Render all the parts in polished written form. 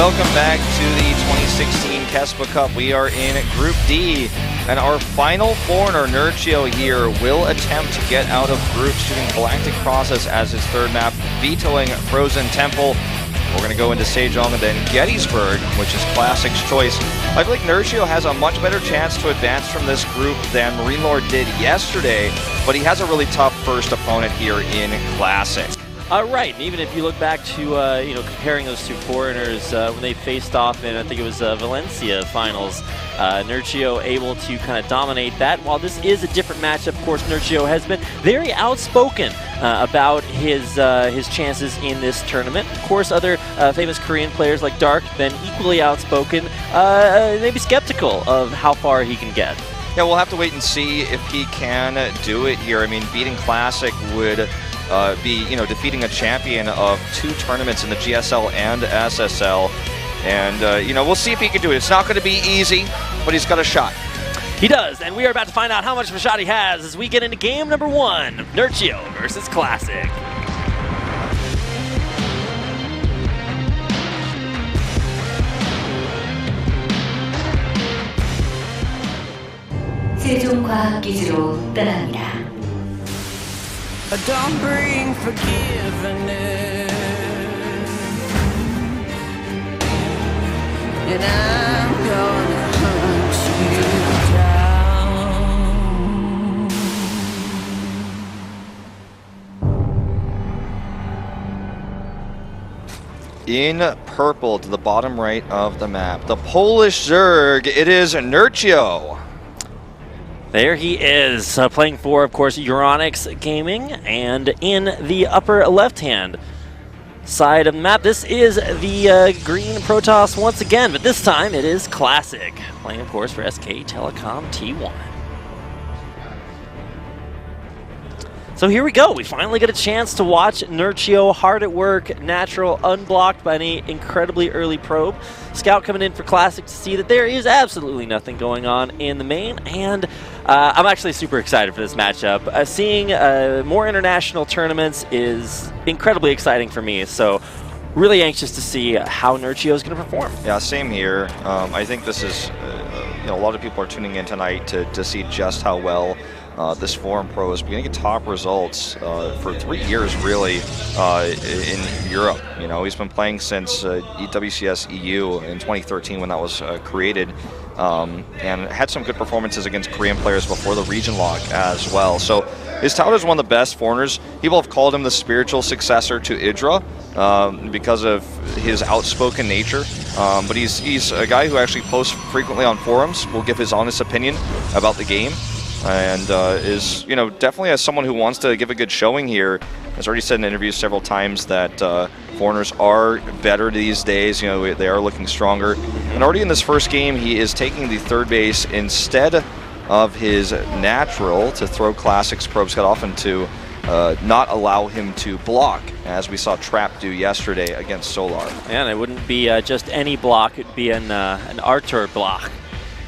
welcome back to the 2016 Kespa Cup. We are in Group D, and our final foreigner, Nurchio here, will attempt to get out of group, shooting Galactic Process as his third map, vetoing Frozen Temple. We're going to go into Sejong and then Gettysburg, which is Classic's choice. I feel like Nurchio has a much better chance to advance from this group than Marine Lord did yesterday, but he has a really tough first opponent here in Classic. Right, and even if you look back to comparing those two foreigners when they faced off in, I think it was Valencia finals, Nurchio able to kind of dominate that. While this is a different matchup, of course, Nurchio has been very outspoken about his chances in this tournament. Of course, other famous Korean players like Dark been equally outspoken, maybe skeptical of how far he can get. Yeah, we'll have to wait and see if he can do it here. I mean, beating Classic would be, defeating a champion of 2 tournaments in the GSL and SSL. And, we'll see if he can do it. It's not going to be easy, but he's got a shot. He does, and we are about to find out how much of a shot he has as we get into game number 1, Nurchio versus Classic. 세종과학기지로 떠납니다. Don't bring forgiveness, and I'm gonna hunt you down. In purple to the bottom right of the map, the Polish Zerg, it is Nurchio. There he is, playing for, of course, Euronics Gaming, and in the upper left-hand side of the map, this is the green Protoss once again, but this time it is Classic, playing, of course, for SK Telecom T1. So here we go. We finally get a chance to watch Nurchio hard at work, natural, unblocked by any incredibly early probe. Scout coming in for Classic to see that there is absolutely nothing going on in the main, and I'm actually super excited for this matchup. Seeing more international tournaments is incredibly exciting for me, so really anxious to see how Nurchio is going to perform. Yeah, same here. I think this is, a lot of people are tuning in tonight to see just how well this foreign pro is beginning to get top results for 3 years, really, in Europe. He's been playing since WCS EU in 2013 when that was created, and had some good performances against Korean players before the region lock as well. So his touted as one of the best foreigners. People have called him the spiritual successor to Idra because of his outspoken nature. But he's a guy who actually posts frequently on forums, will give his honest opinion about the game, and is, definitely as someone who wants to give a good showing here, has already said in interviews several times that foreigners are better these days. They are looking stronger. And already in this first game, he is taking the third base instead of his natural to throw Classic's probes cut off and to not allow him to block, as we saw Trap do yesterday against Solar. And it wouldn't be just any block, it'd be an Artur block.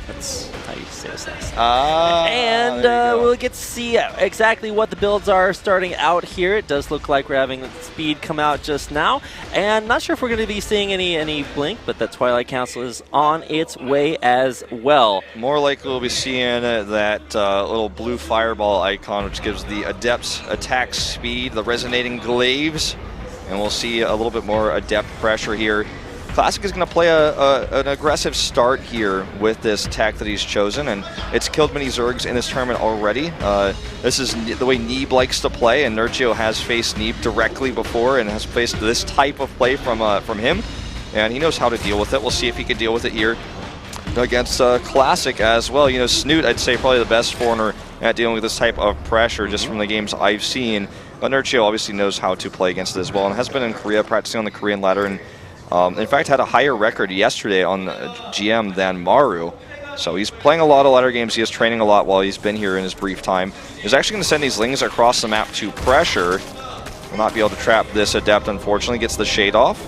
That's how you say this. And we'll get to see exactly what the builds are starting out here. It does look like we're having speed come out just now. And not sure if we're going to be seeing any blink, but the Twilight Council is on its way as well. More likely we'll be seeing that little blue fireball icon, which gives the Adept's attack speed, the resonating glaives, and we'll see a little bit more Adept pressure here. Classic is going to play an aggressive start here with this tech that he's chosen, and it's killed many Zergs in this tournament already. This is the way Neeb likes to play, and Nurchio has faced Neeb directly before and has faced this type of play from him, and he knows how to deal with it. We'll see if he can deal with it here against Classic as well. Snoot, I'd say, probably the best foreigner at dealing with this type of pressure just from the games I've seen. But Nurchio obviously knows how to play against it as well, and has been in Korea practicing on the Korean ladder, and in fact, had a higher record yesterday on GM than Maru. So he's playing a lot of ladder games. He is training a lot while he's been here in his brief time. He's actually going to send these Lings across the map to pressure. Will not be able to trap this Adept, unfortunately. Gets the shade off.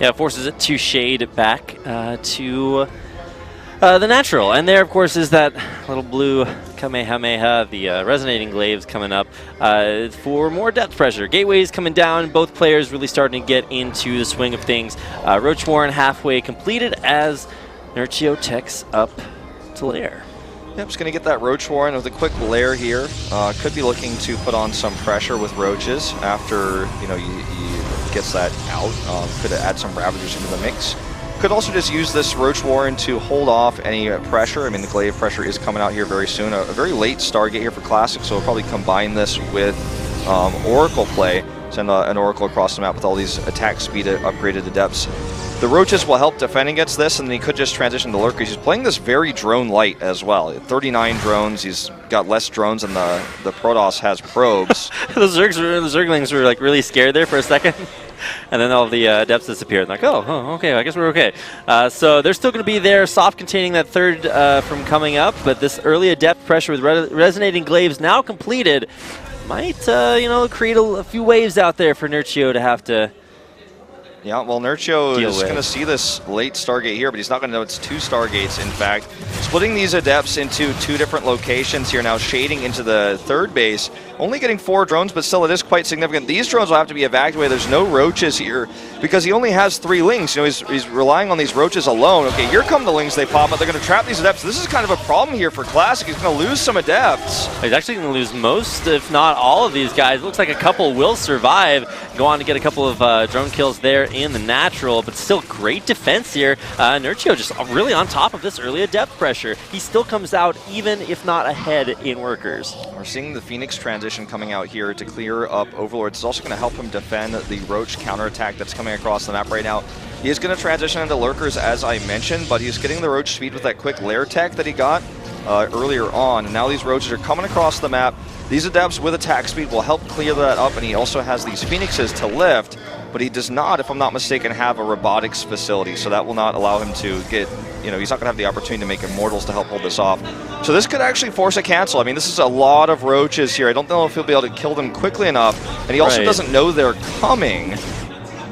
Yeah, forces it to shade back to The natural, and there, of course, is that little blue Kamehameha, the resonating glaives coming up for more depth pressure. Gateways coming down, both players really starting to get into the swing of things. Roach Warren halfway completed as Nurchio techs up to lair. Yep, just going to get that Roach Warren with a quick lair here. Could be looking to put on some pressure with Roaches after, you know, he gets that out. Could add some Ravagers into the mix. Could also just use this Roach Warren to hold off any pressure. I mean, the glaive pressure is coming out here very soon. A very late Stargate here for Classic, so we'll probably combine this with Oracle play. Send an Oracle across the map with all these attack speed upgraded Adepts. The Roaches will help defend against this, and then he could just transition to Lurkers. He's playing this very drone light as well. 39 drones. He's got less drones than the Protoss has probes. The Zerglings were like really scared there for a second. And then all the Adepts disappeared. Like, oh, okay, I guess we're okay. So they're still going to be there, soft containing that third from coming up. But this early Adept pressure with Resonating Glaives now completed might, create a few waves out there for Nurchio to have to. Yeah, well, Nurchio is going to see this late Stargate here, but he's not going to know it's 2 Stargates, in fact. Splitting these Adepts into 2 different locations here now, shading into the third base. Only getting 4 drones, but still it is quite significant. These drones will have to be evacuated. There's no Roaches here because he only has 3 Lings. You know, he's relying on these Roaches alone. Okay, here come the Lings. They pop up. They're going to trap these Adepts. This is kind of a problem here for Classic. He's going to lose some Adepts. He's actually going to lose most, if not all of these guys. It looks like a couple will survive. Go on to get a couple of drone kills there in the natural, but still great defense here. Nurchio just really on top of this early Adept pressure. He still comes out, even if not ahead in workers. We're seeing the Phoenix transition coming out here to clear up Overlords. It's also going to help him defend the Roach counterattack that's coming across the map right now. He is going to transition into Lurkers, as I mentioned, but he's getting the Roach speed with that quick lair tech that he got earlier on. And now these Roaches are coming across the map. These Adepts with attack speed will help clear that up, and he also has these Phoenixes to lift, but he does not, if I'm not mistaken, have a robotics facility, so that will not allow him to get, he's not going to have the opportunity to make Immortals to help hold this off. So this could actually force a cancel. I mean, this is a lot of Roaches here. I don't know if he'll be able to kill them quickly enough, and he also doesn't know they're coming.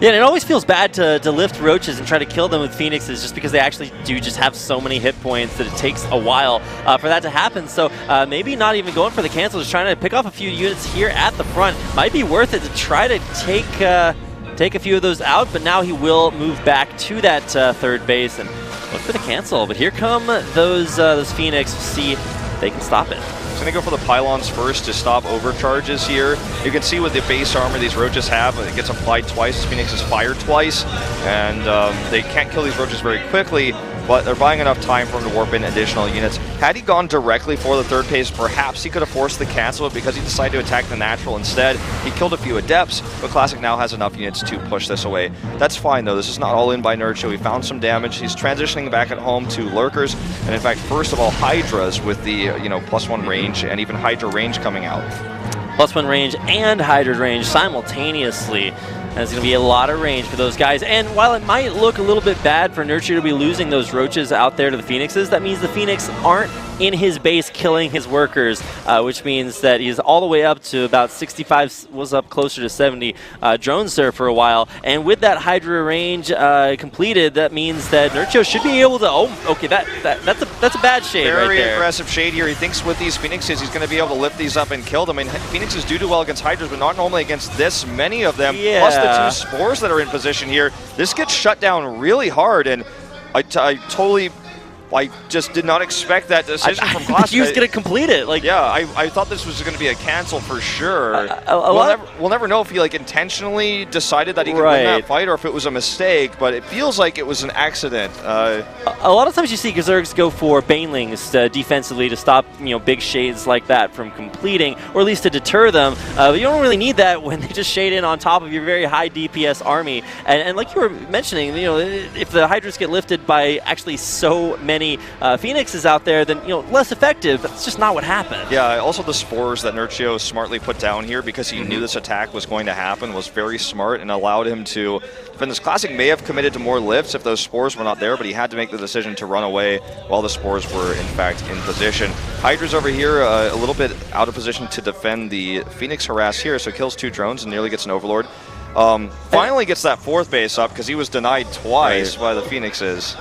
Yeah, and it always feels bad to lift Roaches and try to kill them with Phoenixes just because they actually do just have so many hit points that it takes a while for that to happen. So maybe not even going for the cancel, just trying to pick off a few units here at the front. Might be worth it to try to take a few of those out, but now he will move back to that third base and look for the cancel. But here come those Phoenix to see if they can stop it. He's going to go for the pylons first to stop overcharges here. You can see with the base armor these Roaches have, it gets applied twice. This Phoenix is fired twice, and they can't kill these Roaches very quickly, but they're buying enough time for him to warp in additional units. Had he gone directly for the third base, perhaps he could have forced the cancel, but because he decided to attack the natural instead, he killed a few Adepts, but Classic now has enough units to push this away. That's fine, though. This is not all in by Nurchio. He found some damage. He's transitioning back at home to Lurkers, and in fact, first of all, Hydras with the +1 range, and even Hydra range coming out. +1 range and Hydra range simultaneously. And it's going to be a lot of range for those guys. And while it might look a little bit bad for Nurchio to be losing those Roaches out there to the Phoenixes, that means the Phoenix aren't in his base killing his workers, which means that he's all the way up to about 65, was up closer to 70 drones there for a while. And with that Hydra range completed, that means that Nurchio should be able to, that's a bad shade right there. Very aggressive shade here. He thinks with these Phoenixes, he's going to be able to lift these up and kill them. I mean, Phoenixes do well against Hydras, but not normally against this many of them. Yeah. Plus the 2 spores that are in position here. This gets shut down really hard, and I just did not expect that decision from Classic. He was going to complete it. I thought this was going to be a cancel for sure. We'll never know if he intentionally decided that he could win that fight or if it was a mistake, but it feels like it was an accident. A lot of times you see Zergs go for Banelings defensively to stop big shades like that from completing, or at least to deter them. But you don't really need that when they just shade in on top of your very high DPS army. And like you were mentioning, if the Hydras get lifted by actually so many Phoenixes out there, then less effective. That's just not what happened. Yeah, also the spores that Nurchio smartly put down here because he knew this attack was going to happen was very smart and allowed him to defend this. Classic may have committed to more lifts if those spores were not there, but he had to make the decision to run away while the spores were in fact in position. Hydra's over here a little bit out of position to defend the Phoenix harass here, so kills 2 drones and nearly gets an Overlord. Finally gets that 4th base up because he was denied twice by the Phoenixes.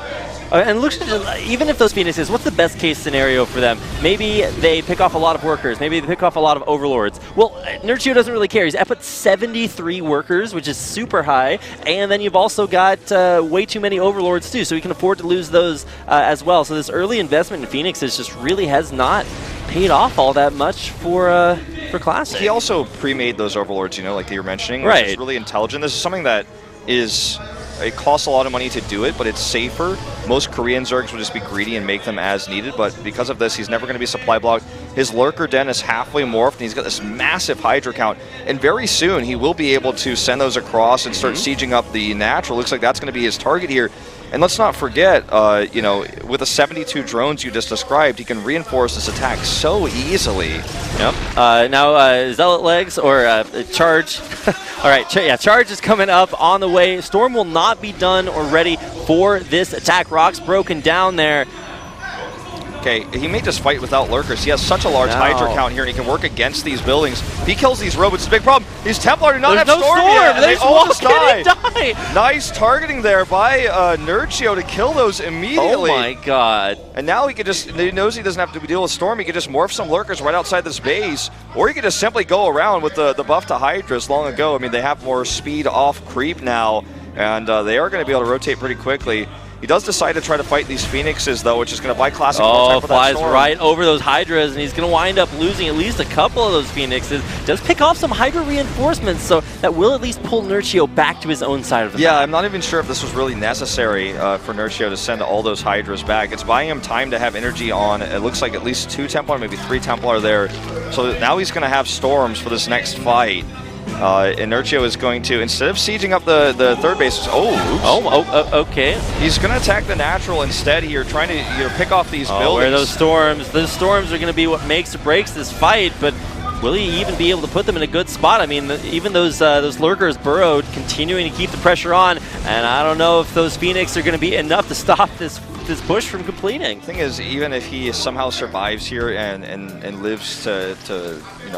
And look, even if those Phoenixes, what's the best case scenario for them? Maybe they pick off a lot of workers. Maybe they pick off a lot of overlords. Well, Nurchio doesn't really care. He's up at 73 workers, which is super high. And then you've also got way too many overlords too, so he can afford to lose those as well. So this early investment in Phoenixes just really has not paid off all that much for Classic. He also pre-made those overlords, like that you're mentioning, right? Which is really intelligent. This is something that is. It costs a lot of money to do it, but it's safer. Most Korean Zergs would just be greedy and make them as needed, but because of this, he's never going to be supply blocked. His Lurker Den is halfway morphed, and he's got this massive Hydra count, and very soon he will be able to send those across and start sieging up the natural. Looks like that's going to be his target here. And let's not forget, with the 72 drones you just described, he can reinforce this attack so easily. Yep. Now, Zealot Legs or Charge. All right, Charge is coming up on the way. Storm will not be done or ready for this attack. Rock's broken down there. Okay, he may just fight without Lurkers. He has such a large Hydra count here, and he can work against these buildings. If he kills these robots, it's a big problem. These Templar do not have Storm yet, and they almost die. Nice targeting there by Nurchio to kill those immediately. Oh my god. And now he knows he doesn't have to deal with Storm. He can just morph some Lurkers right outside this base, or he can just simply go around with the buff to Hydras long ago. I mean, they have more speed off creep now, and they are going to be able to rotate pretty quickly. He does decide to try to fight these Phoenixes, though, which is going to buy Classic more time for that flies Storm. right over those Hydras, and he's going to wind up losing at least a couple of those Phoenixes. Does pick off some Hydra reinforcements, so that will at least pull Nurchio back to his own side of the map. I'm not even sure if this was really necessary for Nurchio to send all those Hydras back. It's buying him time to have energy on, it looks like at least 2 Templar, maybe 3 Templar there. So now he's going to have Storms for this next fight. And Nurchio is going to, instead of sieging up the 3rd base, okay. He's going to attack the natural instead here, trying to pick off these buildings. Where those storms? Those storms are going to be what makes or breaks this fight, but will he even be able to put them in a good spot? I mean, even those Lurkers burrowed, continuing to keep the pressure on, and I don't know if those Phoenix are going to be enough to stop this push from completing. The thing is, even if he somehow survives here and lives to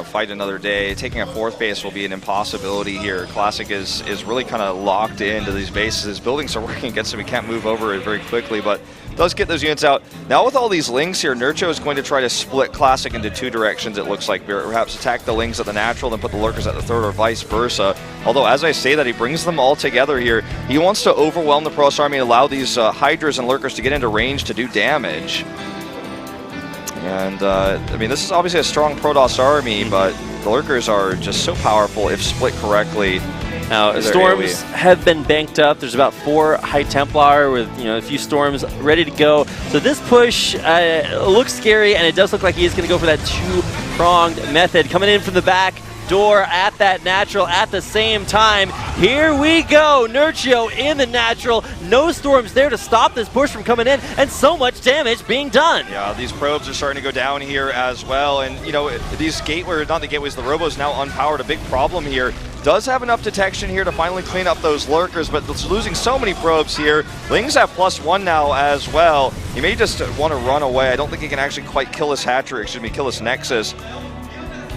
fight another day, taking a 4th base will be an impossibility here. Classic is really kind of locked into these bases. His buildings are working against him. He can't move over it very quickly, but does get those units out. Now with all these Lings here, Nurchio is going to try to split Classic into 2 directions, it looks like. Perhaps attack the Lings at the natural, then put the Lurkers at the 3rd, or vice versa. Although, as I say that, he brings them all together here. He wants to overwhelm the Protoss army and allow these Hydras and Lurkers to get into range to do damage. And, I mean, this is obviously a strong Protoss army, but the Lurkers are just so powerful if split correctly. Now, Storms have been banked up. There's about 4 High Templar with a few Storms ready to go. So this push looks scary, and it does look like he is going to go for that 2-pronged method. Coming in from the back door at that natural at the same time. Here we go. Nurchio in the natural. No Storms there to stop this push from coming in, and so much damage being done. Yeah, these probes are starting to go down here as well. And, these not the gateways, the Robo's now unpowered. A big problem here. Does have enough detection here to finally clean up those Lurkers, but it's losing so many probes here. Lings have +1 now as well. He may just want to run away. I don't think he can actually quite kill this Hatchery, kill this Nexus.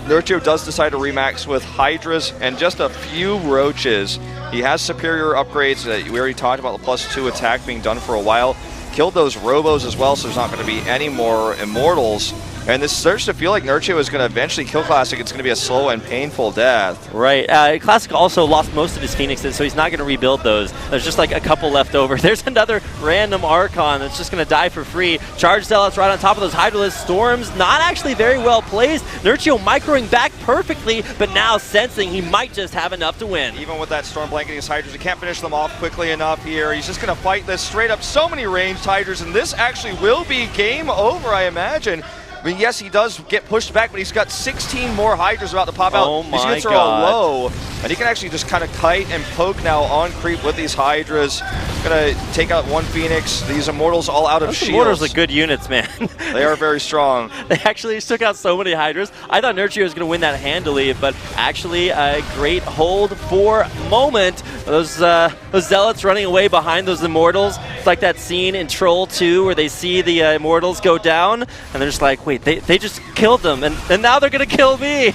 Nurchio does decide to remax with Hydras and just a few Roaches. He has superior upgrades. We already talked about the +2 attack being done for a while. Killed those Robos as well, so there's not going to be any more Immortals. And this starts to feel like Nurchio is going to eventually kill Classic. It's going to be a slow and painful death. Right. Classic also lost most of his Phoenixes, so he's not going to rebuild those. There's just like a couple left over. There's another random Archon that's just going to die for free. Charge Zealots right on top of those Hydralisk. Storms not actually very well placed. Nurchio microing back perfectly, but now sensing he might just have enough to win. Even with that Storm blanketing his Hydras, he can't finish them off quickly enough here. He's just going to fight this straight up. So many ranged Hydras, and this actually will be game over, I imagine. I mean, yes, he does get pushed back, but he's got 16 more Hydras about to pop out. Oh my These units are all low, and he can actually just kind of kite and poke now on creep with these Hydras. Gonna take out 1 Phoenix. These Immortals all out of shields. Immortals are good units, man. They are very strong. They actually took out so many Hydras. I thought Nurchio was going to win that handily, but actually a great hold for Moment. Those Zealots running away behind those Immortals. It's like that scene in Troll 2 where they see the Immortals go down, and they're just like, wait, they just killed them, and now they're going to kill me.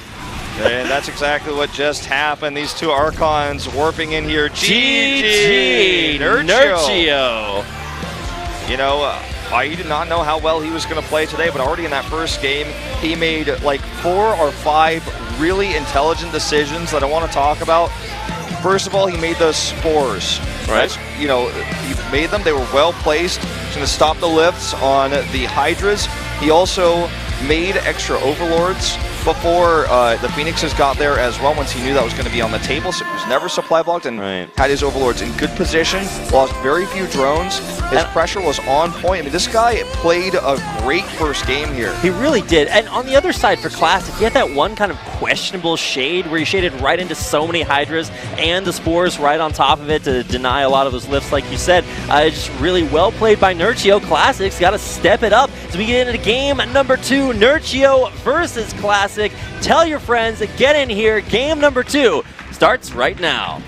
And that's exactly what just happened. These two Archons warping in here. GG! Nurchio! You know, I did not know how well he was going to play today, but already in that first game, he made like 4 or 5 really intelligent decisions that I want to talk about. First of all, he made those spores. Right. You know, he made them. They were well placed. He's going to stop the lifts on the Hydras. He also made extra Overlords before the Phoenixes got there as well, once he knew that was going to be on the table. So he was never supply blocked and had his Overlords in good position, lost very few drones. His pressure was on point. I mean, this guy played a great first game here. He really did. And on the other side for Classic, he had that one kind of questionable shade where he shaded right into so many Hydras and the spores right on top of it to deny a lot of those lifts, like you said. Just really well played by Nurchio. Classic's got to step it up as we get into game number 2, Nurchio versus Classic. Tell your friends, get in here. Game number 2 starts right now.